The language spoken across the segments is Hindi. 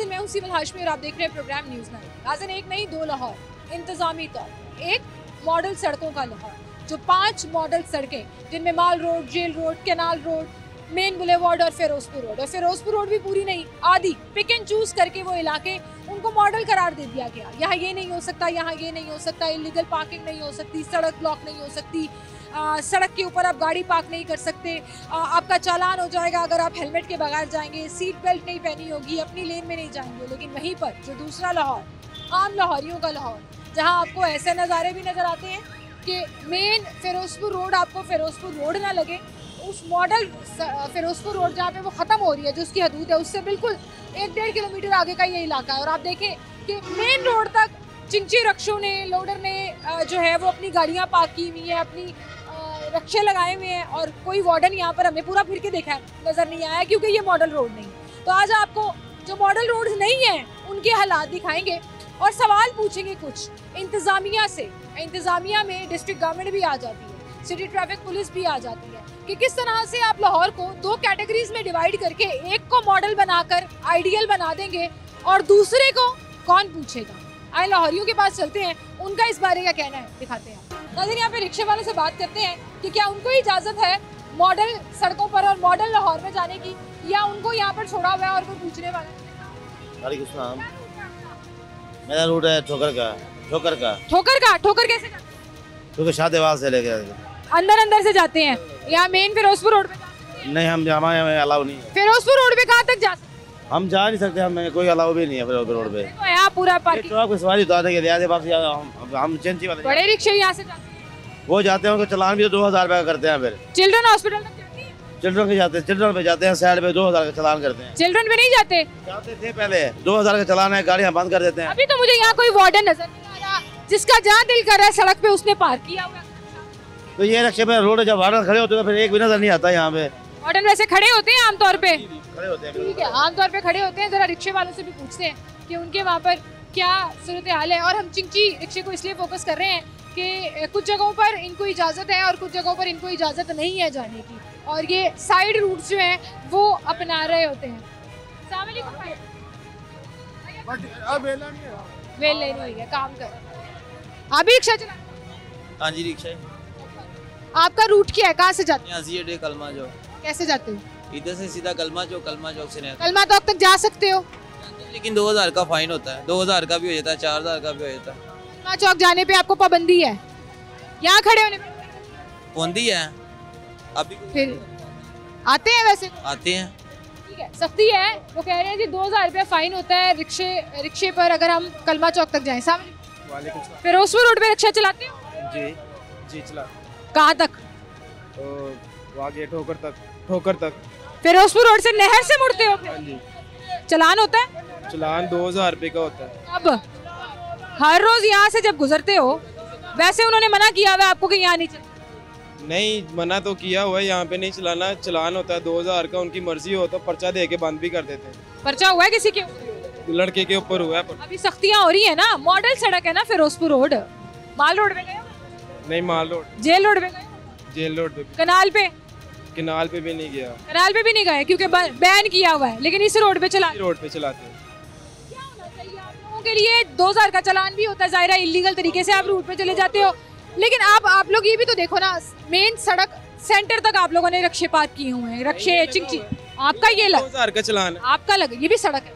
नाज़रीन, मैं हूं सिमल हाशमी और आप देख रहे हैं प्रोग्राम न्यूज़ 9। नाज़रीन, एक नहीं दो लाहौर, इंतजामी तौर पर एक मॉडल सड़कों का लाहौर, जो 5 मॉडल सड़कें जिनमें Mall Road, Jail Road, Canal Road, Main Boulevard और फिरोजपुर रोड, और फिरोजपुर रोड भी पूरी नहीं, आधी पिक एंड चूज करके वो इलाके उनको मॉडल करार दे दिया गया। यहाँ ये नहीं हो सकता, यहाँ ये नहीं हो सकता, इलीगल पार्किंग नहीं हो सकती, सड़क ब्लॉक नहीं हो सकती, सड़क के ऊपर आप गाड़ी पार्क नहीं कर सकते, आपका चालान हो जाएगा अगर आप हेलमेट के बगैर जाएंगे, सीट बेल्ट नहीं पहनी होगी, अपनी लेन में नहीं जाएंगे। लेकिन वहीं पर जो दूसरा लाहौर, आम लाहौरियों का लाहौर, जहाँ आपको ऐसे नज़ारे भी नज़र आते हैं कि मेन फिरोजपुर रोड आपको फिरोजपुर रोड ना लगे, उस मॉडल फिरोजपुर रोड जहाँ पे वो ख़त्म हो रही है, जो उसकी हदूद है, उससे बिल्कुल 1-1.5 किलोमीटर आगे का ये इलाका है। और आप देखें कि मेन रोड तक चिंची रक्षों ने, लोडर ने जो है वो अपनी गाड़ियाँ पार्क की हुई हैं, अपनी रक्षे लगाए हुए हैं, और कोई वार्डन यहाँ पर हमने पूरा फिर के देखा है, नज़र नहीं आया, क्योंकि ये मॉडल रोड नहीं है। तो आज आपको जो मॉडल रोड्स नहीं हैं उनके हालात दिखाएंगे और सवाल पूछेंगे कुछ इंतज़ामिया से। इंतज़ामिया में डिस्ट्रिक्ट गवर्नमेंट भी आ जाती है, सिटी ट्रैफिक पुलिस भी आ जाती है, कि किस तरह से आप लाहौर को 2 कैटेगरीज में डिवाइड करके एक को मॉडल बनाकर आइडियल बना देंगे और दूसरे को कौन पूछेगा। आए लाहौरियों के पास चलते हैं, उनका इस बारे का कहना है, दिखाते हैं। नाज़रीन, यहाँ पे रिक्शे वालों से बात करते हैं कि क्या उनको इजाज़त है मॉडल सड़कों पर और मॉडल लाहौर में जाने की, या उनको यहाँ पर छोड़ा हुआ है और कोई पूछने वाला है। मेरा रूट है ठोकर का। ठोकर कैसे जाते हैं? क्योंकि शादेवाल से लेके अंदर से जाते हैं, यहाँ मेन फिरोजपुर रोड पे नहीं, हम हमारे अलाउ नहीं है। फिरोजपुर रोड पे कहाँ तक जा सकते? हम जा नहीं सकते, हमें कोई अलाउ भी नहीं है फिरोजपुर रोड पे। तो यहाँ पूरा पार्किंग, आपको सवारी उतारने के लिए वापस हम चेंची वाले बड़े रिक्शे यहाँ से जाते हैं, वो जाते हैं, उनको चलान भी 2000 रुपये करते हैं। फिर चिल्ड्रन हॉस्पिटल तक जाती है, चिल्ड्रन के जाते हैं, चिल्ड्रन पे जाते हैं, साइड पे 2000 का चलान करते हैं। चिल्ड्रन पे नहीं जाते थे पहले, 2000 का चलान है, गाड़ियाँ बंद कर देते हैं। अभी तो मुझे यहाँ कोई वार्डन नजर नहीं आ रहा, जिसका जहाँ दिल कर रहा है सड़क पे उसने पार्क किया हुआ है। तो ये रिक्शे पे रोड जब वार्डन खड़े होते हैं तो फिर एक भी नजर नहीं आता यहाँ पे। वार्डन वैसे खड़े होते हैं आमतौर पे, खड़े होते हैं, ठीक है, आमतौर पे खड़े होते हैं। जरा रिक्शे वालों से भी पूछते हैं कि उनके वहाँ पर क्या सूरत हाल है। और हम चिंची रिक्शे को इसलिए फोकस कर रहे हैं कि कुछ जगहों पर इनको इजाज़त है और कुछ जगहों पर इनको इजाज़त नहीं है जाने की, और ये साइड रूट्स जो हैं वो अपना रहे होते हैं। वेल नहीं हुई है, काम कर। आप भी रिक्शा चला? हाँ जी, रिक्शा। आपका रूट क्या है, कहाँ से जाते हैं? यहाँ से कलमा चौक। कैसे जाते हैं? इधर से सीधा कलमा चौक से नहीं कलमा चौक तक जा सकते हो, लेकिन 2000 का फाइन होता है, 2000 का भी हो जाता है, 4000 का भी हो जाता है। कलमा चौक जाने पे आपको पाबंदी है, यहाँ खड़े होने पे पाबंदी है। अभी फिर आते हैं, वैसे आते हैं, ठीक है, सख्ती है। वो कह रहे हैं कि 2000 रुपया फाइन होता है रिक्शे पर अगर हम कलमा चौक तक जाएं। फिरोजपुर रोड पे रिक्शा चलाते हो? जी चला। कहाँ तक? आगे ठोकर तक। फिरोजपुर रोड से नहर से मुड़ते हो? हाँ जी। चलान होता है? चलान 2000 रुपये का होता है। अब हर रोज यहाँ से जब गुजरते हो, वैसे उन्होंने मना किया हुआ है आपको कि यहाँ नहीं चलना? नहीं, मना तो किया हुआ है, यहाँ पे नहीं चलाना। चलान होता है 2000 का, उनकी मर्जी हो तो पर्चा दे के बंद भी कर देते हैं। पर्चा हुआ है किसी के? लड़के के ऊपर हुआ है। अभी सख्तियाँ हो रही है ना, मॉडल सड़क है ना फिरोजपुर रोड। माल रोड पे गए? नहीं, माल रोड। जेल रोड पे गए? जेल रोड पे। कनाल पे भी नहीं गया। कनाल पे भी नहीं गए क्योंकि बैन किया हुआ है, लेकिन इस रोड पे चलाते हैं। क्या होना चाहिए आप लोगों के लिए? 2000 का चलान भी होता है, ज़ाहिर है इलीगल तरीके से आप रूट पे चले जाते हो, लेकिन आप लोग ये भी तो देखो ना, मेन सड़क सेंटर तक आप लोगों ने रक्षे पार्क किए हुए हैं, रक्षे चिंची। आपका ये 2000 का चलान है, आपका लग, ये भी सड़क है,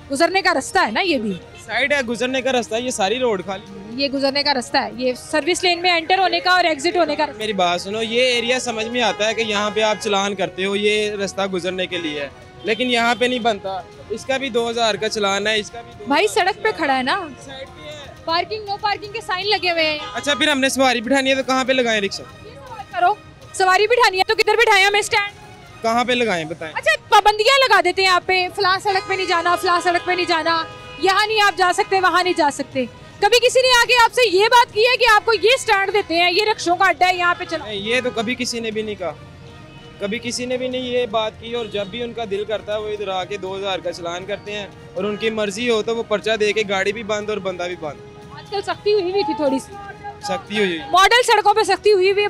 गुजरने का रास्ता है ना, ये भी साइड है, गुजरने का रास्ता है, ये सारी रोड खाली, ये गुजरने का रास्ता है, ये सर्विस लेन में एंटर होने का और एग्जिट होने का। मेरी बात सुनो, ये एरिया समझ में आता है कि यहाँ पे आप चलान करते हो, ये रास्ता गुजरने के लिए है, लेकिन यहाँ पे नहीं बनता। इसका भी 2000 का चलान है, इसका भी भाई सड़क पे खड़ा है ना, साइड पे है। पार्किंग नो पार्किंग के साइन लगे हुए हैं। अच्छा, फिर हमने सवारी बिठानी है तो कहाँ पे लगाएं रिक्शा? करो, सवारी बिठानी है तो किधर बिठाएं हमें? स्टैंड कहाँ पे लगाएं बताएं? अच्छा, पाबंदियां लगा देते हैं यहाँ पे, फलां सड़क पे नहीं जाना, फलां सड़क पे नहीं जाना, यहाँ नहीं आप जा सकते, वहाँ नहीं जा सकते। कभी किसी ने आके आपसे ये बात की है कि आपको ये स्टैंड देते हैं, ये रिक्शों का अड्डा है, यहाँ पे चलो? ये तो कभी किसी ने भी नहीं कहा, कभी किसी ने भी नहीं ये बात की। और जब भी उनका दिल करता है वो इधर आके 2000 का चलान करते हैं, और उनकी मर्जी हो तो वो पर्चा दे के गाड़ी भी बंद और बंदा भी बंद। आजकल सख्ती हुई थी, थोड़ी सी सख्ती हुई, मॉडल सड़कों पे सख्ती हुई है,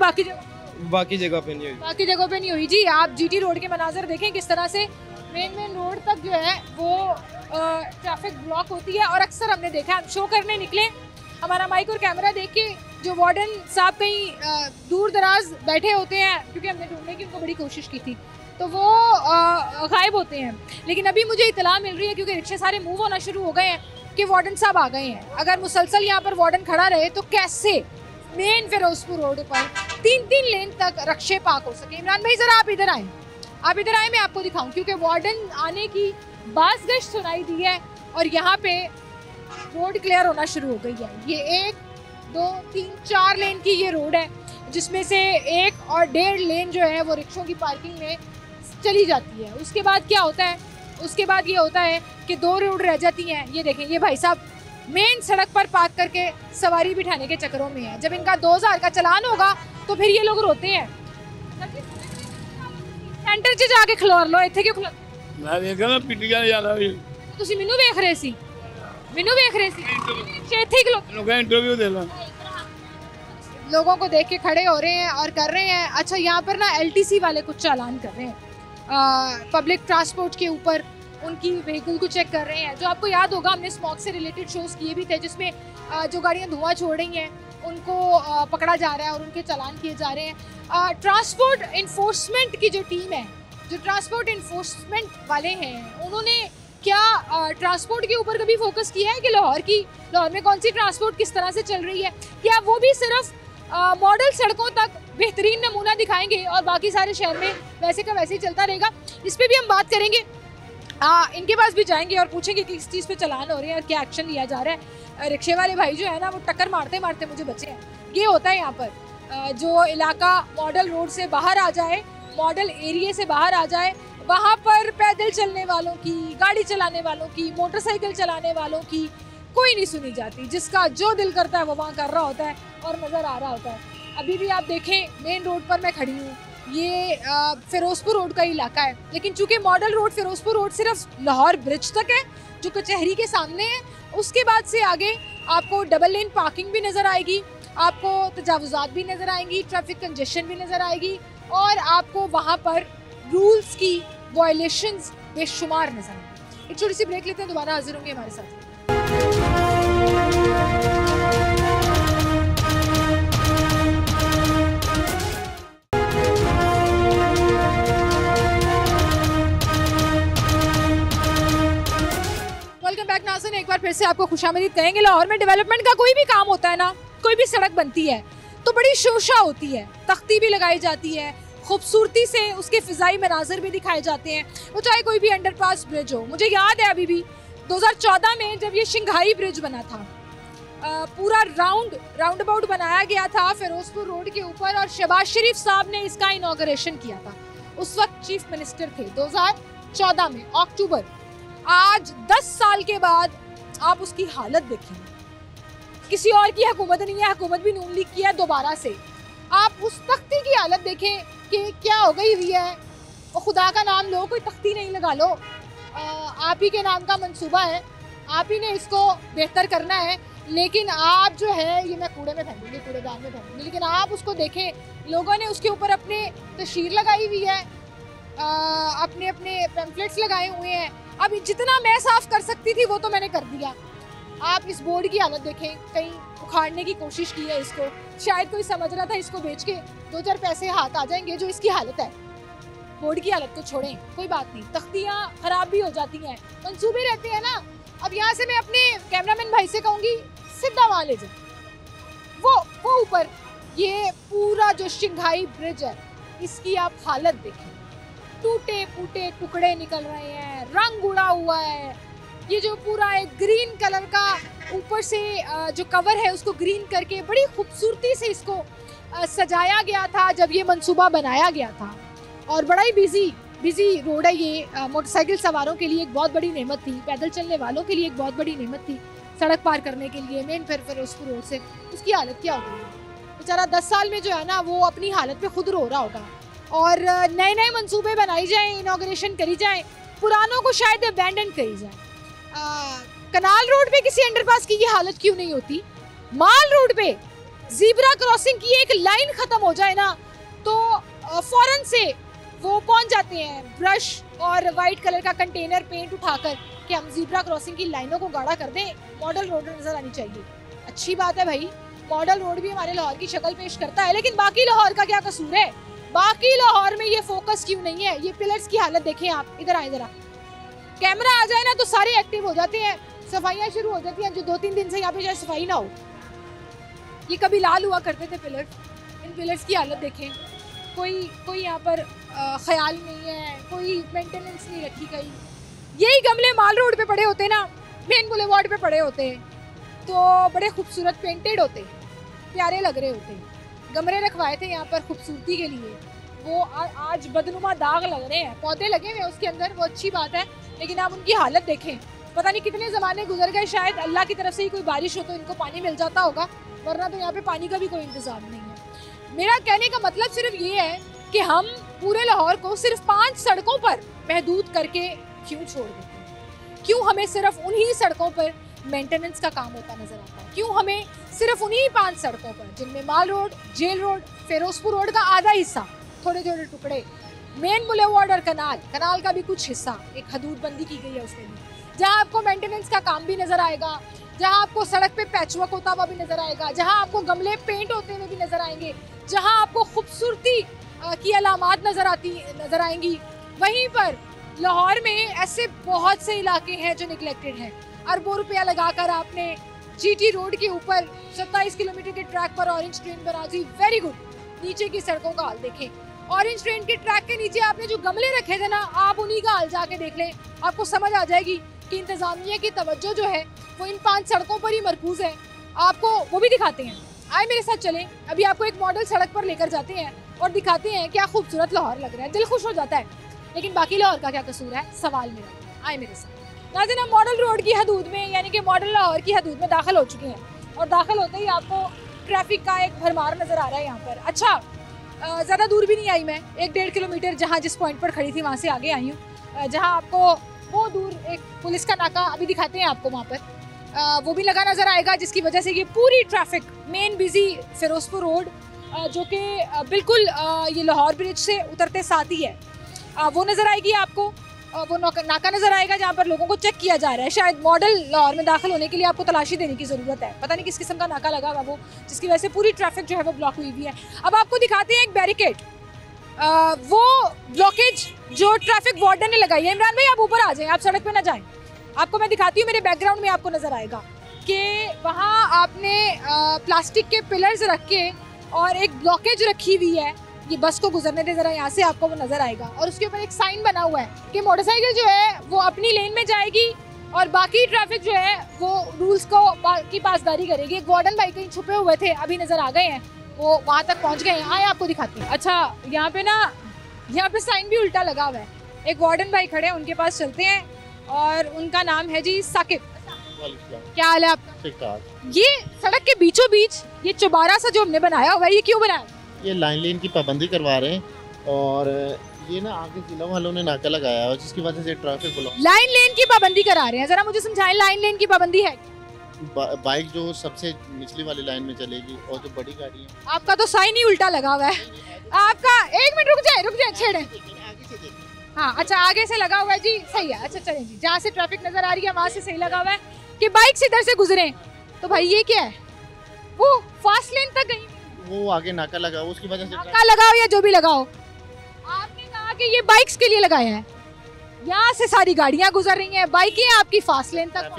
बाकी जगह पे नहीं हुई। बाकी जगहों पे नहीं हुई जी। आप जीटी रोड के मनाजर देखें, किस तरह से मेन रोड तक जो है वो ट्रैफिक ब्लॉक होती है और अक्सर हमने देखा है, हम शो करने निकले, हमारा माइक और कैमरा देख के जो वार्डन साहब कहीं दूर दराज बैठे होते हैं, क्योंकि हमने ढूंढने की उनको बड़ी कोशिश की थी, तो वो गायब होते हैं। लेकिन अभी मुझे इतला मिल रही है, क्योंकि रिक्शे सारे मूव होना शुरू हो गए हैं, कि वार्डन साहब आ गए हैं। अगर मुसलसल यहाँ पर वार्डन खड़ा रहे तो कैसे मेन फिरोजपुर रोड पर 3-3 लेन तक रिक्शे पार्क हो सके। इमरान भाई जरा आप इधर आए, मैं आपको दिखाऊं, क्योंकि वार्डन आने की बाज़गश्त सुनाई दी है और यहाँ पे रोड क्लियर होना शुरू हो गई है। ये 1, 2, 3, 4 लेन की ये रोड है, जिसमें से 1 और 1.5 लेन जो है वो रिक्शों की पार्किंग में चली जाती है। उसके बाद क्या होता है, उसके बाद ये होता है कि 2 रोड रह जाती हैं। ये देखें, ये भाई साहब मेन सड़क पर पार्क करके सवारी बिठाने के चक्करों में है। जब इनका 2000 का चालान होगा तो फिर ये लोग रोते हैं। सेंटर 'ਚ ਜਾ ਕੇ ਖਲੋਰ ਲਓ, ਇੱਥੇ ਕਿਉਂ ਖਲੋ? ਮੈਂ ਵੇਖਿਆ ਨਾ ਪਿੰਡੀਆਂ ਜਾਂਦਾ ਵੀ ਤੁਸੀਂ ਮੈਨੂੰ ਵੇਖ ਰਹੇ ਸੀ, ਇੱਥੇ ਹੀ ਖਲੋ। ਮੈਨੂੰ ਕਹਿੰਦਾ ਇੰਟਰਵਿਊ ਦੇ ਲਾ। लोगों को देख के खड़े हो रहे हैं और कर रहे हैं। अच्छा, यहाँ पर ना LTC वाले कुछ चालान कर रहे हैं पब्लिक ट्रांसपोर्ट के ऊपर, उनकी व्हीकल को चेक कर रहे हैं। जो आपको याद होगा, हमने स्मॉग से रिलेटेड शोज किए भी थे, जिसमें जो गाड़ियाँ धुआं छोड़ रही हैं उनको पकड़ा जा रहा है और उनके चालान किए जा रहे हैं। ट्रांसपोर्ट इन्फोर्समेंट की जो टीम है, जो ट्रांसपोर्ट इन्फोर्समेंट वाले हैं, उन्होंने क्या ट्रांसपोर्ट के ऊपर कभी फोकस किया है कि लाहौर में कौन सी ट्रांसपोर्ट किस तरह से चल रही है, या वो भी सिर्फ मॉडल सड़कों तक बेहतरीन नमूना दिखाएंगे और बाकी सारे शहर में वैसे का वैसे ही चलता रहेगा? इस पर भी हम बात करेंगे। इनके पास भी जाएंगे और पूछेंगे कि किस चीज़ पे चालान हो रहे हैं और क्या एक्शन लिया जा रहा है। रिक्शे वाले भाई जो है ना, वो टक्कर मारते मारते मुझे बचे हैं। ये होता है यहाँ पर, जो इलाका मॉडल रोड से बाहर आ जाए, मॉडल एरिया से बाहर आ जाए, वहाँ पर पैदल चलने वालों की, गाड़ी चलाने वालों की, मोटरसाइकिल चलाने वालों की कोई नहीं सुनी जाती। जिसका जो दिल करता है वो वहाँ कर रहा होता है और नज़र आ रहा होता है। अभी भी आप देखें, मेन रोड पर मैं खड़ी हूँ, ये फिरोजपुर रोड का इलाका है, लेकिन चूंकि मॉडल रोड फिरोजपुर रोड सिर्फ लाहौर ब्रिज तक है, जो कचहरी के सामने है। उसके बाद से आगे आपको डबल लेन पार्किंग भी नज़र आएगी, आपको तजावुजात भी नज़र आएंगी, ट्रैफिक कंजेशन भी नज़र आएगी, और आपको वहाँ पर रूल्स की वायलेशंस बेशुमार नज़र आएंगी। एक छोटी सी ब्रेक लेते हैं, दोबारा हाजिर होंगे हमारे साथ। वेलकम बैक नाज़रीन, एक बार फिर से आपको खुशामदीद कहेंगे। लाहौर में डेवलपमेंट का कोई भी काम होता है ना, कोई भी सड़क बनती है तो बड़ी शोशा होती है, तख्ती भी लगाई जाती है, खूबसूरती से उसके फ़िज़ाई मनाजर भी दिखाए जाते हैं, वो चाहे कोई भी अंडरपास ब्रिज हो। मुझे याद है अभी भी 2014 में जब ये शंघाई ब्रिज बना था, पूरा राउंड अबाउट बनाया गया था फिरोजपुर रोड के ऊपर, और शहबाज शरीफ साहब ने इसका इनॉग्रेशन किया था। उस वक्त चीफ मिनिस्टर थे, 2014 में अक्टूबर। आज 10 साल के बाद आप उसकी हालत देखें, किसी और की हुकूमत नहीं है, हुकूमत भी नून लीग की है दोबारा से। आप उस तख्ती की हालत देखें कि क्या हो गई हुई है। और खुदा का नाम लो, कोई तख्ती नहीं लगा लो, आप ही के नाम का मंसूबा है, आप ही ने इसको बेहतर करना है। लेकिन आप जो है, ये मैं कूड़े में फेंकूंगी, कूड़ेदान में फेंकूंगी, लेकिन आप उसको देखें, लोगों ने उसके ऊपर अपने तशहीर लगाई हुई है, अपने अपने पैम्फलेट्स लगाए हुए हैं। अब जितना मैं साफ कर सकती थी वो तो मैंने कर दिया। आप इस बोर्ड की हालत देखें, कहीं उखाड़ने की कोशिश की है इसको, शायद कोई समझ रहा था इसको बेच के 2-4 पैसे हाथ आ जाएंगे। जो इसकी हालत है, बोर्ड की हालत को छोड़ें, कोई बात नहीं, तख्तियाँ खराब भी हो जाती हैं, मंसूबे रहते हैं ना। अब यहाँ से मैं अपने कैमरामैन भाई से कहूँगी, सीधा वहाँ ले जाए, वो ऊपर, ये पूरा जो शंघाई ब्रिज है, इसकी आप हालत देखें, टूटे फूटे टुकड़े निकल रहे हैं, रंग उड़ा हुआ है। ये जो पूरा एक ग्रीन कलर का ऊपर से जो कवर है, उसको ग्रीन करके बड़ी खूबसूरती से इसको सजाया गया था जब ये मंसूबा बनाया गया था। और बड़ा ही बिजी रोड है ये, मोटरसाइकिल सवारों के लिए एक बहुत बड़ी नेमत थी, पैदल चलने वालों के लिए एक बहुत बड़ी नेमत थी, सड़क पार करने के लिए मेन फिरोजपुर रोड से। उसकी हालत क्या हो गई है बेचारा, 10 साल में जो है ना, वो अपनी हालत पे खुद रो रहा होगा। और नए नए मंसूबे बनाई जाएं, इनॉग्रेशन करी जाएं, पुरानों को शायद अबैंडन करी जाए। कनाल रोड पे किसी अंडरपास की ये हालत क्यों नहीं होती? माल रोड पे जीब्रा क्रॉसिंग की एक लाइन खत्म हो जाए ना, तो फौरन से वो पहुंच जाते हैं ब्रश और वाइट कलर का कंटेनर पेंट उठाकर कि हम ज़ीब्रा क्रॉसिंग की लाइनों को गाढ़ा कर दें, मॉडल रोड नज़र आनी चाहिए। अच्छी बात है भाई, मॉडल रोड भी हमारे लाहौर की शक्ल पेश करता है, लेकिन बाकी लाहौर का क्या कसूर है? बाकी लाहौर में ये फोकस क्यों नहीं है? ये पिलर्स की हालत देखें आप, इधर आए जरा, कैमरा आ जाए ना तो सारे एक्टिव हो जाते हैं, सफाइयाँ शुरू हो जाती हैं, जो 2-3 दिन से यहाँ पे शायद सफाई ना हो। ये कभी लाल हुआ करते थे पिलर, इन पिलर्स की हालत देखें, कोई यहाँ पर ख्याल नहीं है, कोई मेंटेनेंस नहीं रखी गई। यही गमले माल रोड पे पड़े होते ना, मेन बुलेवार्ड पे पड़े होते तो बड़े खूबसूरत पेंटेड होते, प्यारे लग रहे होते। गमले रखवाए थे यहाँ पर खूबसूरती के लिए, वो आज बदनुमा दाग लग रहे हैं। पौधे लगे हुए हैं उसके अंदर, वो अच्छी बात है, लेकिन आप उनकी हालत देखें, पता नहीं कितने ज़माने गुजर गए, शायद अल्लाह की तरफ से ही कोई बारिश हो तो इनको पानी मिल जाता होगा, वरना तो यहाँ पे पानी का भी कोई इंतज़ाम नहीं है। मेरा कहने का मतलब सिर्फ ये है कि हम पूरे लाहौर को सिर्फ 5 सड़कों पर महदूद करके क्यों छोड़ देते हैं? क्यों हमें सिर्फ उन्हीं सड़कों पर मेंटेनेंस का काम होता नजर आता है? क्यों हमें सिर्फ उन्हीं 5 सड़कों पर, जिनमें Mall Road, Jail Road, Ferozepur Road का आधा हिस्सा, थोड़े थोड़े टुकड़े, मेन बुलेवार्ड और कनाल का भी कुछ हिस्सा, एक हदूद बंदी की गई है उसके लिए, जहाँ आपको मेंटेनेंस का काम भी नजर आएगा, जहाँ आपको सड़क पे पैचवर्क होता हुआ भी नजर आएगा, जहाँ आपको गमले पेंट होते हुए भी नजर आएंगे, जहाँ आपको खूबसूरती की अलामात नजर आएंगी। वहीं पर लाहौर में ऐसे बहुत से इलाके हैं जो निगलेक्टेड हैं। अरबों रुपया लगाकर आपने जीटी रोड के ऊपर 27 किलोमीटर के ट्रैक पर ऑरेंज ट्रेन बना दी, वेरी गुड। नीचे की सड़कों का हाल देखें, ऑरेंज ट्रेन के ट्रैक के नीचे आपने जो गमले रखे थे ना, आप उन्हीं का हाल जाके देख लें, आपको समझ आ जाएगी कि इंतजामिया की तवज्जो जो है वो इन 5 सड़कों पर ही मरकूज है। आपको वो भी दिखाते हैं, आए मेरे साथ चलें, अभी आपको एक मॉडल सड़क पर लेकर जाते हैं और दिखाते हैं क्या खूबसूरत लाहौर लग रहा है, दिल खुश हो जाता है। लेकिन बाकी लाहौर का क्या कसूर है, सवाल मेरा। आए मेरे साथ। नाज़रीन, हम मॉडल रोड की हदूद में, यानी कि मॉडल लाहौर की हदूद में दाखिल हो चुके हैं, और दाखिल होते ही आपको ट्रैफिक का एक भरमार नज़र आ रहा है यहाँ पर। अच्छा, ज़्यादा दूर भी नहीं आई मैं, 1-1.5 किलोमीटर जहाँ जिस पॉइंट पर खड़ी थी वहाँ से आगे आई हूँ, जहाँ आपको वो दूर एक पुलिस का नाका अभी दिखाते हैं आपको, वहाँ पर वो भी लगा नज़र आएगा, जिसकी वजह से ये पूरी traffic main busy Ferozepur road, जो कि बिल्कुल ये लाहौर ब्रिज से उतरते साथ ही है, वो नज़र आएगी आपको। वो नाका नज़र आएगा जहाँ पर लोगों को चेक किया जा रहा है। शायद मॉडल लाहौर में दाखिल होने के लिए आपको तलाशी देने की ज़रूरत है, पता नहीं किस किस्म का नाका लगा हुआ वो, जिसकी वजह से पूरी ट्रैफिक जो है वो ब्लॉक हुई हुई है। अब आपको दिखाते हैं एक बैरिकेड, वो ब्लॉकेज जो ट्रैफिक वार्डन ने लगाई है। इमरान भाई, आप ऊपर आ जाएं, आप सड़क पे ना जाएं, आपको मैं दिखाती हूँ, मेरे बैकग्राउंड में आपको नज़र आएगा कि वहाँ आपने प्लास्टिक के पिलर्स रख के और एक ब्लॉकेज रखी हुई है, ये बस को गुजरने दे जरा, यहाँ से आपको वो नज़र आएगा, और उसके ऊपर एक साइन बना हुआ है कि मोटरसाइकिल जो है वो अपनी लेन में जाएगी और बाकी ट्रैफिक जो है वो रूल्स को की पासदारी करेगी। एक वार्डन भाई कहीं छुपे हुए थे, अभी नज़र आ गए हैं, वो वहाँ तक पहुँच गए हैं, आए आपको दिखाती हूँ। अच्छा, यहाँ पे ना, यहाँ पे साइन भी उल्टा लगा हुआ है, एक वार्डन भाई खड़े हैं, उनके पास चलते हैं, और उनका नाम है जी साकिब। क्या हाल है आपका? ठीक ठाक। ये सड़क के बीचों बीच ये चौबारा सा जो हमने बनाया हुआ है, ये क्यों बनाया? ये लाइन लेन की पाबंदी करवा रहे हैं, और ये ना आगे जिला वालों ने नाका लगाया है, जिसकी वजह से ट्रैफिक ब्लॉक। लाइन लेन की पाबंदी करा रहे हैं, जरा मुझे समझाएं, लाइन लेन की पाबंदी है? बाइक जो सबसे निचली वाली लाइन में चलेगी, और जो बड़ी गाड़ी है। आपका तो साइन ही उल्टा लगा हुआ है आपका। 1 मिनट रुक जाए छेड़े। हाँ, अच्छा, आगे से लगा हुआ है जी, सही है। अच्छा चलें जी, जहाँ से ट्रैफिक नजर आ रही है वहाँ से सही लगा हुआ है कि बाइक से इधर से गुजरे। तो भाई ये क्या है, वो फास्ट लेन तक गई, वो आगे नाका लगा, उसकी वजह से नाका लगाओ या जो भी लगाओ, आपने कहा कि ये बाइक्स के लिए लगाया है, यहाँ से सारी गाड़ियाँ गुजर रही हैं, बाइकें आपकी फास्ट लेन तक।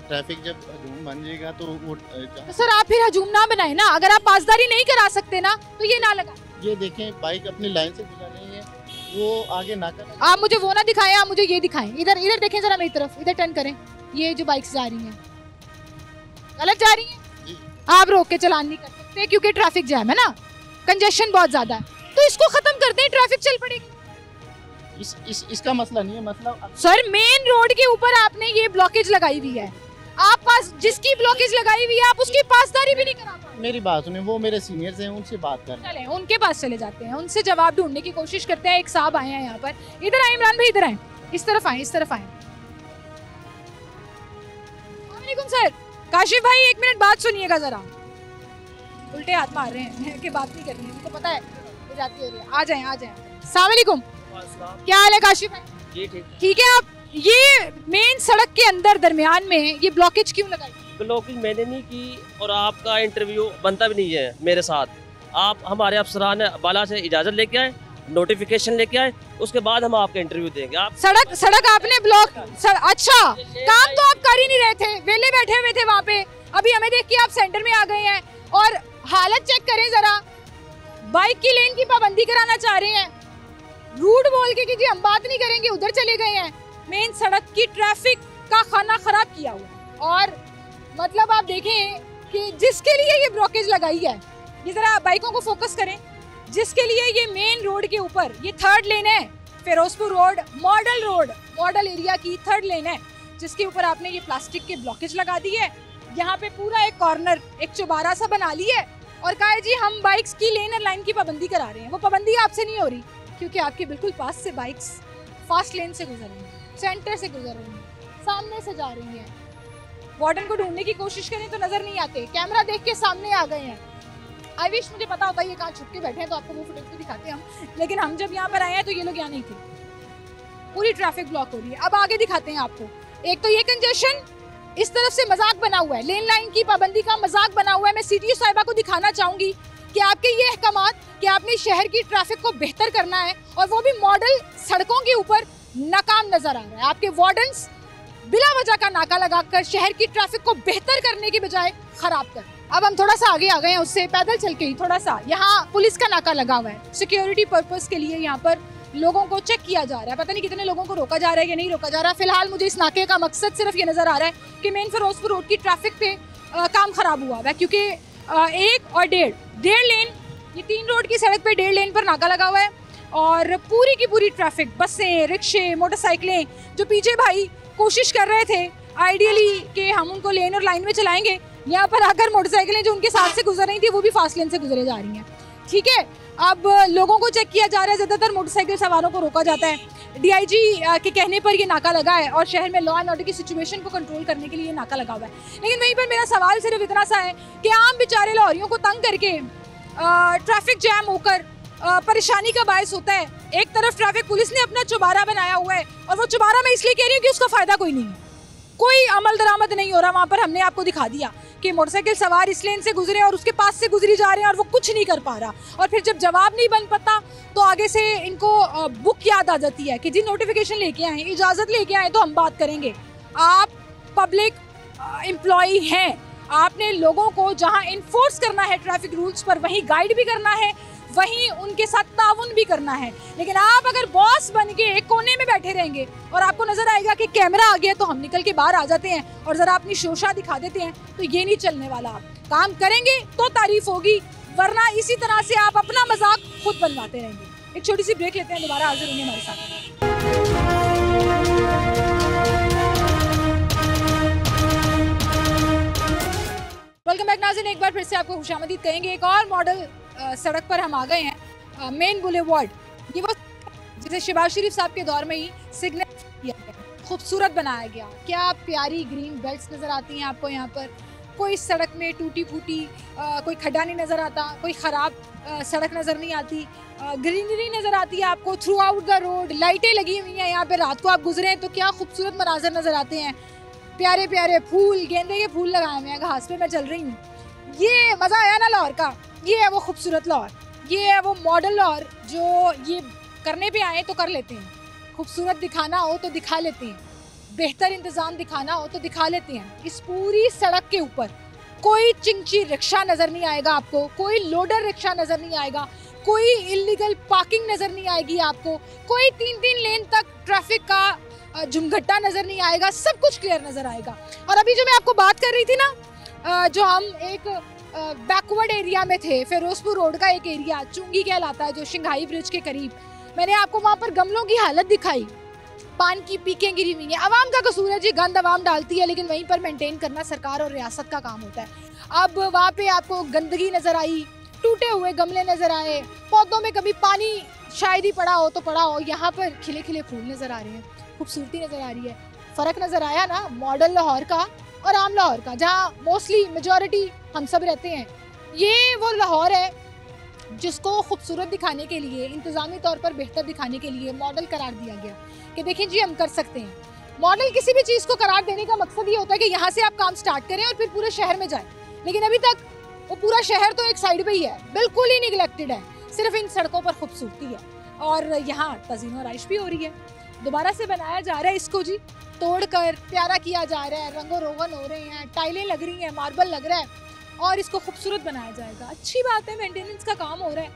ट्रैफिक जब हजूम बन जाएगा तो वो तो सर आप फिर हजूम ना बनाए ना, अगर आप पासदारी नहीं करा सकते ना तो ये ना लगा। ये देखें, बाइक अपनी लाइन से गुजर रही है, वो आगे नाका। आप मुझे वो ना दिखाएं, आप मुझे ये दिखाएं, इधर देखें जरा मेरी तरफ, इधर टर्न करें। ये जो बाइक्स जा रही हैं गलत जा रही हैं, आप रोक के चलान नहीं कर सकते क्योंकि ट्रैफिक जैम है ना, कंजेशन बहुत ज्यादा है, तो इसको खत्म करते हैं, ट्रैफिक चल पड़ेगी। इसका मसला नहीं है, मसला सर मेन रोड के ऊपर आपने ये ब्लॉकेज लगाई हुई है, आप पास जिसकी ब्लॉकेज लगाई हुई है आप उसकी पासदारी भी नहीं करा पा रहे। मेरी बात सुने, वो मेरे सीनियर्स हैं, उनसे बात कर। चलें उनके पास चले जाते हैं, उनसे जवाब ढूंढने की कोशिश करते हैं। एक साहब आए हैं यहाँ पर, इधर आए इमरान भाई, इधर आए, इस तरफ आए, इस तरफ आए। वालेकुम सर। काशिफ भाई 1 मिनट बात सुनिएगा जरा, उल्टे हाथ मार रहे हैं कि बात नहीं करनी है, उनको पता है जाती हो रही है। आ जाए। अस्सलाम वालेकुम। क्या हाल है काशिफ भाई? जी ठीक। ठीक है। आप ये मेन सड़क के अंदर दरमियान में ये ब्लॉकेज क्यों लगाई? ब्लॉकेज मैंने नहीं की और आपका इंटरव्यू बनता भी नहीं है मेरे साथ। आप हमारे अफसरान बाला से इजाज़त लेके आए, नोटिफिकेशन लेके आए, उसके बाद हम आपका इंटरव्यू देंगे। आप सड़क आपने ब्लॉक अच्छा काम तो आप कर ही नहीं रहे थे, वेले बैठे हुए थे वहाँ पे। अभी हमें देख के आप सेंटर में आ गए हैं और हालत चेक करें जरा। बाइक की लेन की पाबंदी कराना चाह रहे हैं, रूट बोल के कि जी हम बात नहीं करेंगे, उधर चले गए हैं। मेन सड़क की ट्रैफिक का खाना खराब किया हुआ। और मतलब आप देखें कि जिसके लिए ये ब्लॉकेज लगाई है, ये जरा बाइकों को फोकस करें, जिसके लिए ये मेन रोड के ऊपर ये थर्ड लेन है, फिरोजपुर रोड मॉडल एरिया की थर्ड लेन है, जिसके ऊपर आपने ये प्लास्टिक के ब्लॉकेज लगा दी है। यहाँ पे पूरा एक कॉर्नर, एक चौबारा सा बना ली है और कहा है जी हम बाइक्स की लेन और लाइन की पाबंदी करा रहे हैं। वो पाबंदी आपसे नहीं हो रही क्योंकि आपके बिल्कुल पास से बाइक्स फास्ट लेन से गुजर रही हैं, सेंटर से गुजर रही हैं, सामने से जा रही हैं। वार्डन को ढूंढने की कोशिश करें तो नजर नहीं आते, कैमरा देख के सामने आ गए हैं। आई विश मुझे पता होता ये कहाँ छुप के बैठे हैं तो आपको वो फुटेज भी दिखाते हम, लेकिन हम जब यहाँ पर आए हैं तो ये लोग यहाँ नहीं थे। पूरी ट्रैफिक ब्लॉक हो रही है। अब आगे दिखाते हैं आपको। एक तो ये कंजेशन इस तरफ से मजाक बना हुआ है, लेन लाइन की पाबंदी का मजाक बना हुआ है। मैं सीटीओ साहिबा को दिखाना चाहूंगी कि आपके ये अहकामात कि आपने शहर की ट्रैफिक को बेहतर करना है और वो भी मॉडल सड़कों के ऊपर नाकाम नजर आ रहा है। आपके वार्डन्स बिला वजह का नाका लगाकर शहर की ट्रैफिक को बेहतर करने की बजाय खराब कर। अब हम थोड़ा सा आगे आ गए हैं, उससे पैदल चल के ही थोड़ा सा, यहाँ पुलिस का नाका लगा हुआ है सिक्योरिटी पर्पस के लिए। यहाँ पर लोगों को चेक किया जा रहा है, पता नहीं कितने लोगों को रोका जा रहा है या नहीं रोका जा रहा है। फिलहाल मुझे इस नाके का मकसद सिर्फ ये नजर आ रहा है कि मेन फिरोजपुर रोड की ट्रैफिक पे काम खराब हुआ है, क्योंकि 1 और 1.5 लेन, ये 3 रोड की सड़क पे 1.5 लेन पर नाका लगा हुआ है और पूरी की पूरी ट्रैफिक, बसें, रिक्शे, मोटरसाइकिलें, जो पीछे भाई कोशिश कर रहे थे आइडियली कि हम उनको लेन और लाइन में चलाएंगे, यहाँ पर आकर मोटरसाइकिलें जो उनके साथ से गुजर रही थी वो भी फास्ट लेन से गुजरे जा रही हैं। ठीक है, अब लोगों को चेक किया जा रहा है, ज़्यादातर मोटरसाइकिल सवारों को रोका जाता है। डीआईजी के कहने पर ये नाका लगा है और शहर में लॉ एंड ऑर्डर की सिचुएशन को कंट्रोल करने के लिए ये नाका लगा हुआ है। लेकिन वहीं पर मेरा सवाल सिर्फ इतना सा है कि आम बेचारे लाहौरियों को तंग करके ट्रैफिक जैम होकर परेशानी का बायस होता है। एक तरफ ट्रैफिक पुलिस ने अपना चौबारा बनाया हुआ है और वो चौबारा मैं इसलिए कह रही हूँ कि उसका फ़ायदा कोई नहीं है, कोई अमल दरामद नहीं हो रहा। वहाँ पर हमने आपको दिखा दिया कि मोटरसाइकिल सवार इस लेन से गुजरे और उसके पास से गुजरी जा रहे हैं और वो कुछ नहीं कर पा रहा। और फिर जब जवाब नहीं बन पाता तो आगे से इनको बुक याद आ जाती है कि जी नोटिफिकेशन लेके आए, इजाज़त लेके आए तो हम बात करेंगे। आप पब्लिक एम्प्लॉई हैं, आपने लोगों को जहाँ इन्फोर्स करना है ट्रैफिक रूल्स पर, वहीं गाइड भी करना है, वहीं उनके साथ ताउन भी करना है। लेकिन आप अगर बॉस बन के एक कोने में बैठे रहेंगे और आपको नजर आएगा कि कैमरा आ गया तो हम निकल के बाहर आ जाते हैं और जरा अपनी शोशा दिखा देते हैं, तो ये नहीं चलने वाला। आप काम करेंगे तो तारीफ होगी, वरना इसी तरह से आप अपना मजाक खुद बनवाते रहेंगे। एक छोटी सी ब्रेक लेते हैं, दोबारा हाजिर होंगे हमारे साथ। वेलकम बैक नाज़रीन, एक बार फिर से आपको खुशामदीद कहेंगे। एक और मॉडल सड़क पर हम आ गए हैं, मेन बुलेवार्ड। ये वो जिसे शहबाज शरीफ साहब के दौर में ही सिग्नल किया गया, खूबसूरत बनाया गया। क्या प्यारी ग्रीन बेल्ट्स नज़र आती हैं आपको यहाँ पर। कोई सड़क में टूटी फूटी कोई खड्डा नहीं नज़र आता, कोई ख़राब सड़क नज़र नहीं आती, ग्रीनरी नज़र आती है आपको थ्रू आउट द रोड। लाइटें लगी हुई हैं यहाँ पर, रात को आप गुजरें तो क्या खूबसूरत मनाजर नज़र आते हैं। प्यारे प्यारे फूल, गेंदे के फूल लगाए हुए हैं घास पे। मैं चल रही हूँ, ये मज़ा आया ना लाहौर का। ये है वो खूबसूरत लाहौर, ये है वो मॉडल लाहौर जो ये करने पे आए तो कर लेते हैं। खूबसूरत दिखाना हो तो दिखा लेते हैं, बेहतर इंतज़ाम दिखाना हो तो दिखा लेते हैं। इस पूरी सड़क के ऊपर कोई चिंची रिक्शा नज़र नहीं आएगा आपको, कोई लोडर रिक्शा नज़र नहीं आएगा, कोई इलीगल पार्किंग नज़र नहीं आएगी आपको, कोई 3-3 लेन तक ट्रैफिक का झुमघट्टा नज़र नहीं आएगा, सब कुछ क्लियर नज़र आएगा। और अभी जो मैं आपको बात कर रही थी ना, जो हम एक बैकवर्ड एरिया में थे, फिरोजपुर रोड का एक एरिया चुंगी कहलाता है जो शंघाई ब्रिज के करीब, मैंने आपको वहाँ पर गमलों की हालत दिखाई, पान की पीकें गिरी हुई हैं। आवाम का कसूर है जी, गंद आवाम डालती है, लेकिन वहीं पर मेंटेन करना सरकार और रियासत का काम होता है। अब वहाँ पे आपको गंदगी नज़र आई, टूटे हुए गमले नज़र आए, पौधों में कभी पानी शायद ही पड़ा हो तो पड़ा हो, यहाँ पर खिले खिले फूल नज़र आ रहे हैं, खूबसूरती नज़र आ रही है। फ़र्क नज़र आया ना मॉडल लाहौर का और आम लाहौर का, जहाँ मोस्टली मेजॉरिटी हम सब रहते हैं। ये वो लाहौर है जिसको खूबसूरत दिखाने के लिए, इंतज़ामी तौर पर बेहतर दिखाने के लिए मॉडल करार दिया गया कि देखिए जी हम कर सकते हैं। मॉडल किसी भी चीज़ को करार देने का मकसद ये होता है कि यहाँ से आप काम स्टार्ट करें और फिर पूरे शहर में जाएं, लेकिन अभी तक वो पूरा शहर तो एक साइड पे ही है, बिल्कुल ही निगलेक्टेड है। सिर्फ इन सड़कों पर खूबसूरती है और यहाँ तज़ीन और आइश भी हो रही है। दोबारा से बनाया जा रहा है इसको जी, तोड़कर प्यारा किया जा रहा है, रंगो रोगन हो रहे हैं, टाइलें लग रही हैं, मार्बल लग रहा है और इसको खूबसूरत बनाया जाएगा। अच्छी बात है, मेंटेनेंस का काम हो रहा है।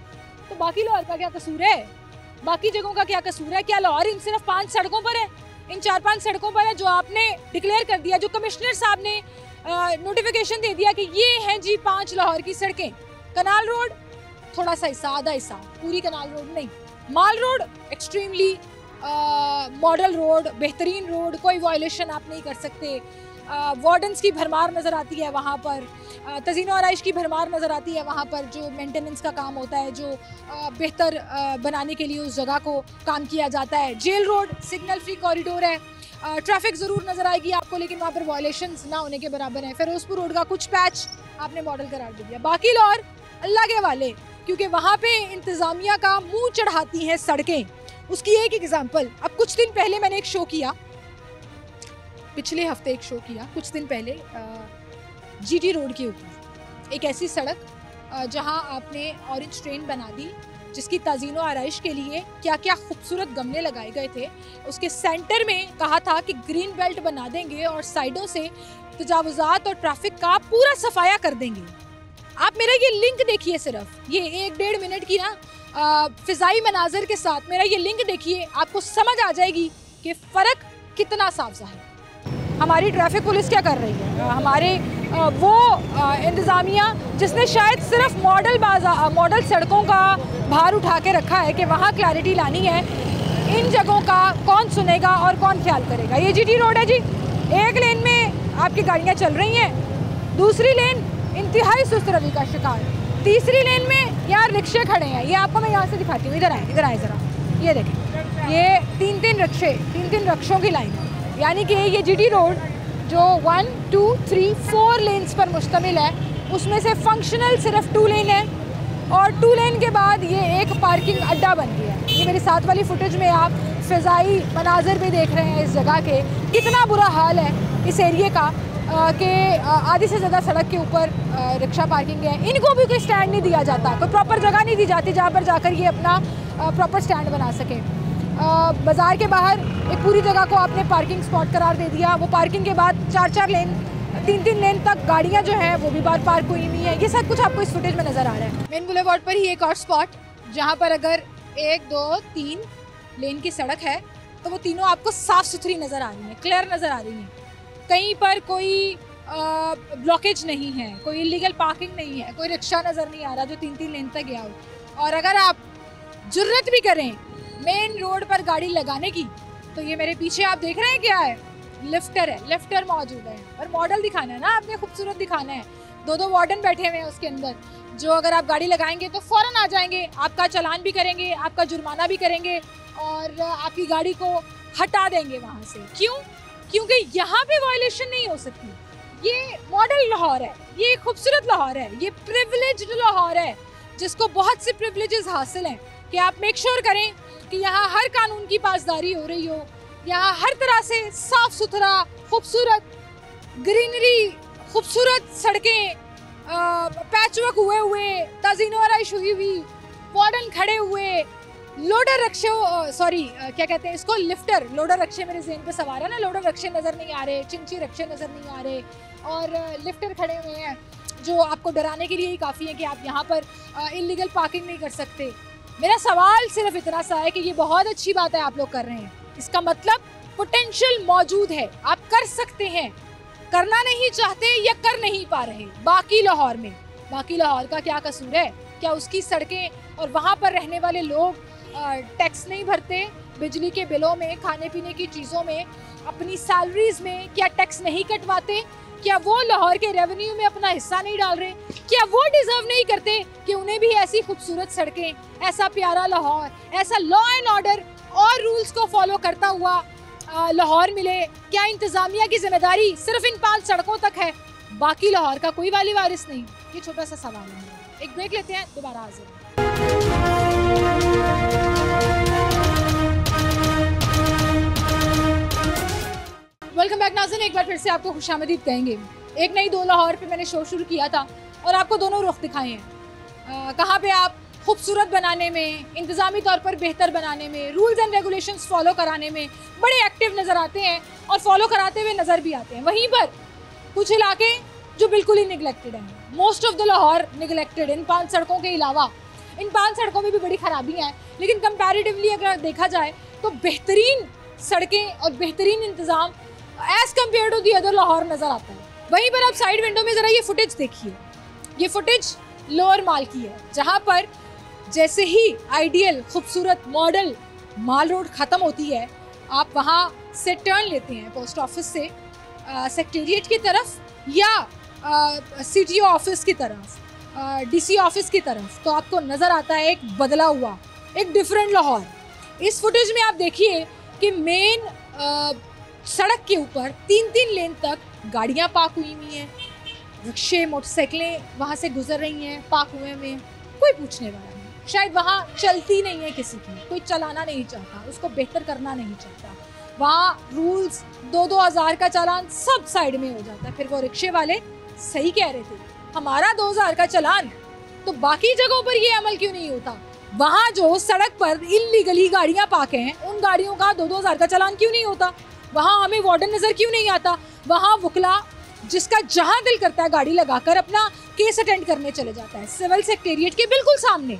तो बाकी लाहौर का क्या कसूर है? बाकी जगहों का क्या कसूर है? क्या लाहौर इन सिर्फ 5 सड़कों पर है? इन 4-5 सड़कों पर है जो आपने डिक्लेयर कर दिया, जो कमिश्नर साहब ने नोटिफिकेशन दे दिया कि ये हैं जी 5 लाहौर की सड़कें। कनाल रोड थोड़ा सा हिस्सा, आधा हिस्सा, पूरी कनाल रोड नहीं। माल रोड एक्सट्रीमली मॉडल रोड, बेहतरीन रोड, कोई वायलेशन आप नहीं कर सकते। वार्डन्स की भरमार नज़र आती है वहाँ पर, तज़ीन और आइश की भरमार नज़र आती है वहाँ पर, जो मेंटेनेंस का काम होता है, जो बेहतर बनाने के लिए उस जगह को काम किया जाता है। Jail road signal free corridor है, ट्रैफिक ज़रूर नज़र आएगी आपको, लेकिन वहाँ पर वायलेशंस ना होने के बराबर है। फिरोजपुर रोड का कुछ पैच आपने मॉडल करार दे दिया। बाकी लाहौर अल्लाह के वाले, क्योंकि वहाँ पे इंतज़ामिया का मुँह चढ़ाती हैं सड़कें। उसकी एक एग्जाम्पल, अब कुछ दिन पहले मैंने एक शो किया, पिछले हफ्ते एक शो किया, कुछ दिन पहले जीटी रोड के ऊपर एक ऐसी सड़क जहां आपने ऑरेंज ट्रेन बना दी, जिसकी तज़ीनो आराइश के लिए क्या क्या खूबसूरत गमले लगाए गए थे। उसके सेंटर में कहा था कि ग्रीन बेल्ट बना देंगे और साइडों से तजावुज़ात और ट्रैफिक का पूरा सफाया कर देंगे। आप मेरा ये लिंक देखिए, सिर्फ ये 1-1.5 मिनट की ना फ़िज़ाई मनाजर के साथ मेरा ये लिंक देखिए, आपको समझ आ जाएगी कि फ़र्क कितना साफ ज़ाहिर है। हमारी ट्रैफिक पुलिस क्या कर रही है? हमारे वो इंतज़ामिया जिसने शायद सिर्फ मॉडल सड़कों का भार उठा के रखा है कि वहाँ क्लैरिटी लानी है, इन जगहों का कौन सुनेगा और कौन ख्याल करेगा? ये जीटी रोड है जी, एक लेन में आपकी गाड़ियाँ चल रही हैं, दूसरी लेन इंतहाई सुस्त रवि का शिकार, तीसरी लेन में यार रिक्शे खड़े हैं। ये आपको मैं यहाँ से दिखाती हूँ, इधर आए ज़रा, ये देखें, ये 3-3 रिक्शों की लाइन है। यानी कि ये जीटी रोड जो 1, 2, 3, 4 लेन्स पर मुश्तमिल है, उसमें से फंक्शनल सिर्फ 2 लेन है और 2 लेन के बाद ये एक पार्किंग अड्डा बन गया है। ये मेरे साथ वाली फुटेज में आप फ़िज़ाई मनाजर भी देख रहे हैं इस जगह के, कितना बुरा हाल है इस एरिए का कि आधी से ज़्यादा सड़क के ऊपर रिक्शा पार्किंग है। इनको भी कोई स्टैंड नहीं दिया जाता, कोई प्रॉपर जगह नहीं दी जाती जहाँ पर जाकर ये अपना प्रॉपर स्टैंड बना सकें। बाज़ार के बाहर एक पूरी जगह को आपने पार्किंग स्पॉट करार दे दिया। वो पार्किंग के बाद 4-4 लेन, 3-3 लेन तक गाड़ियाँ जो हैं वो भी बाहर पार्क हुई हुई हैं। ये सब कुछ आपको इस फुटेज में नज़र आ रहा है। मेन बुलेवार्ड पर ही एक और स्पॉट जहाँ पर अगर 1, 2, 3 लेन की सड़क है तो वो तीनों आपको साफ़ सुथरी नज़र आ रही हैं, क्लियर नज़र आ रही हैं। कहीं पर कोई ब्लॉकेज नहीं है, कोई इलीगल पार्किंग नहीं है, कोई रिक्शा नज़र नहीं आ रहा जो 3-3 लेन तक गया हो। और अगर आप जुर्रत भी करें मेन रोड पर गाड़ी लगाने की, तो ये मेरे पीछे आप देख रहे हैं क्या है? लिफ्टर है, लिफ्टर मौजूद है। और मॉडल दिखाना है ना आपने, खूबसूरत दिखाना है। 2-2 वार्डन बैठे हुए हैं उसके अंदर, जो अगर आप गाड़ी लगाएंगे तो फ़ौरन आ जाएंगे, आपका चालान भी करेंगे, आपका जुर्माना भी करेंगे और आपकी गाड़ी को हटा देंगे वहाँ से। क्यों? क्योंकि यहाँ पे वायलेशन नहीं हो सकती। ये मॉडल लाहौर है, ये खूबसूरत लाहौर है, ये प्रिविलेज्ड लाहौर है, जिसको बहुत से प्रिविलेजेस हासिल हैं कि आप मेक श्योर करें कि यहाँ हर कानून की पासदारी हो रही हो, यहाँ हर तरह से साफ सुथरा, खूबसूरत ग्रीनरी, खूबसूरत सड़कें, पैचवर्क हुए, तज़ीनो आराइश हुई, वार्डन खड़े हुए, लोडर रक्शे, क्या कहते हैं इसको, लिफ्टर, लोडर रक्शे मेरे ज़हन पे सवार है ना, लोडर रक्शे नज़र नहीं आ रहे, चिंची रक्शे नज़र नहीं आ रहे और लिफ्टर खड़े हुए हैं जो आपको डराने के लिए ही काफ़ी है कि आप यहाँ पर इलीगल पार्किंग नहीं कर सकते। मेरा सवाल सिर्फ इतना सा है कि ये बहुत अच्छी बात है आप लोग कर रहे हैं, इसका मतलब पोटेंशियल मौजूद है, आप कर सकते हैं, करना नहीं चाहते या कर नहीं पा रहे। बाकी लाहौर में, बाकी लाहौर का क्या कसूर है? क्या उसकी सड़कें और वहाँ पर रहने वाले लोग टैक्स नहीं भरते? बिजली के बिलों में, खाने पीने की चीज़ों में, अपनी सैलरीज में क्या टैक्स नहीं कटवाते? क्या वो लाहौर के रेवेन्यू में अपना हिस्सा नहीं डाल रहे? क्या वो डिजर्व नहीं करते कि उन्हें भी ऐसी खूबसूरत सड़कें, ऐसा प्यारा लाहौर, ऐसा लॉ एंड ऑर्डर और रूल्स को फॉलो करता हुआ लाहौर मिले? क्या इंतज़ामिया की जिम्मेदारी सिर्फ इन 5 सड़कों तक है, बाकी लाहौर का कोई वाली वारिस नहीं? ये छोटा सा सवाल है। एक ब्रेक लेते हैं, दोबारा हाजिर। वेलकम बैक नाज़रीन, एक बार फिर से आपको खुशामदीद कहेंगे। एक नई दो लाहौर पे मैंने शो शुरू किया था और आपको दोनों रुख दिखाए हैं। कहाँ पे आप खूबसूरत बनाने में, इंतज़ामी तौर पर बेहतर बनाने में, रूल्स एंड रेगुलेशंस फॉलो कराने में बड़े एक्टिव नज़र आते हैं और फॉलो कराते हुए नज़र भी आते हैं। वहीं पर कुछ इलाके जो बिल्कुल ही निगलेक्टेड हैं। Most of the Lahore neglected. इन 5 सड़कों के अलावा इन 5 सड़कों में भी बड़ी खराबियाँ हैं, लेकिन कंपैरेटिवली अगर देखा जाए तो बेहतरीन सड़कें और बेहतरीन इंतज़ाम as compare to the other Lahore नज़र आता है। वहीं पर आप साइड विंडो में ज़रा ये फुटेज देखिए। ये फुटेज लोअर माल की है, जहाँ पर जैसे ही आइडियल खूबसूरत मॉडल माल रोड ख़त्म होती है, आप वहाँ से टर्न लेते हैं पोस्ट ऑफिस से सेक्रेटेरिएट की तरफ या सीटीओ ऑफिस की तरफ, डीसी ऑफिस की तरफ, तो आपको नज़र आता है एक बदला हुआ, एक डिफरेंट लाहौर। इस फुटेज में आप देखिए कि मेन सड़क के ऊपर 3-3 लेन तक गाड़ियाँ पार्क हुई हुई हैं, रिक्शे मोटरसाइकिलें वहाँ से गुजर रही हैं पार्क हुए में, कोई पूछने वाला नहीं। शायद वहाँ चलती नहीं है किसी की, कोई चलाना नहीं चाहता, उसको बेहतर करना नहीं चाहता। वहाँ रूल्स 2-2 हज़ार का चालान सब साइड में हो जाता है। फिर वो रिक्शे वाले सही कह रहे थे, हमारा 2,000 का चालान, तो बाकी जगहों पर ये अमल क्यों नहीं होता? वहाँ जो सड़क पर इल्लीगली गाड़ियाँ पार्क हैं, उन गाड़ियों का 2-2 हज़ार का चालान क्यों नहीं होता? वहाँ हमें वार्डन नज़र क्यों नहीं आता? वहाँ वकला जिसका जहाँ दिल करता है गाड़ी लगाकर अपना केस अटेंड करने चले जाता है। सिविल सेक्रेटेरिएट के बिल्कुल सामने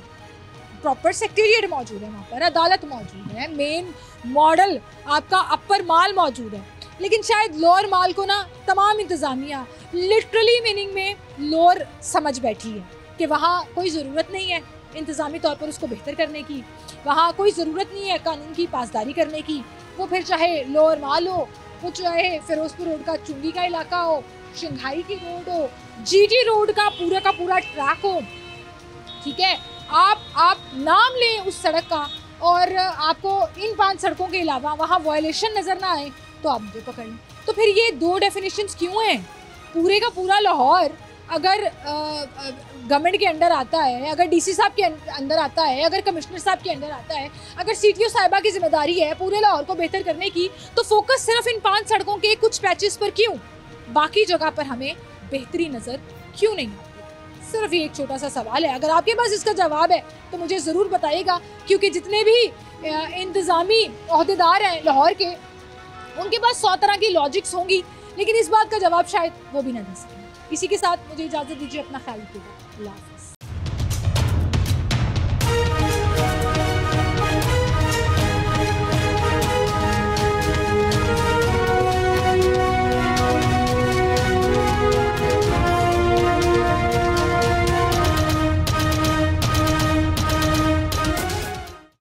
प्रॉपर सेक्रेटेरिएट मौजूद है, वहाँ पर अदालत मौजूद है, मेन मॉडल आपका अपर माल मौजूद है। लेकिन शायद लोअर माल को ना तमाम इंतज़ामिया लिटरली मीनिंग में लोअर समझ बैठी है कि वहाँ कोई ज़रूरत नहीं है इंतज़ामी तौर पर उसको बेहतर करने की, वहाँ कोई ज़रूरत नहीं है कानून की पासदारी करने की। वो फिर चाहे लोअर माल हो, वो चाहे फिरोजपुर रोड का चुंगी का इलाका हो, शंघाई की रोड हो, जीटी रोड का पूरा ट्रैक हो, ठीक है। आप नाम लें उस सड़क का और आपको इन 5 सड़कों के अलावा वहाँ वायलेशन नज़र ना आए तो आप मुझे पकड़ लें। तो फिर ये 2 डेफिनेशंस क्यों हैं? पूरे का पूरा लाहौर अगर गवर्नमेंट के अंडर आता है, अगर डीसी साहब के अंदर आता है, अगर कमिश्नर साहब के अंदर आता है, अगर सीटीओ साहिबा की जिम्मेदारी है पूरे लाहौर को बेहतर करने की, तो फोकस सिर्फ इन 5 सड़कों के कुछ पैचेस पर क्यों? बाकी जगह पर हमें बेहतरी नज़र क्यों नहीं आती? सिर्फ ये एक छोटा सा सवाल है। अगर आपके पास इसका जवाब है तो मुझे ज़रूर बताइएगा, क्योंकि जितने भी इंतज़ामी ओहदेदार हैं लाहौर के, उनके पास 100 तरह की लॉजिक्स होंगी, लेकिन इस बात का जवाब शायद वो भी ना दे सकें। इसी के साथ मुझे इजाज़त दीजिए, अपना ख्याल रखिएगा। अल्लाह हाफ़िज़।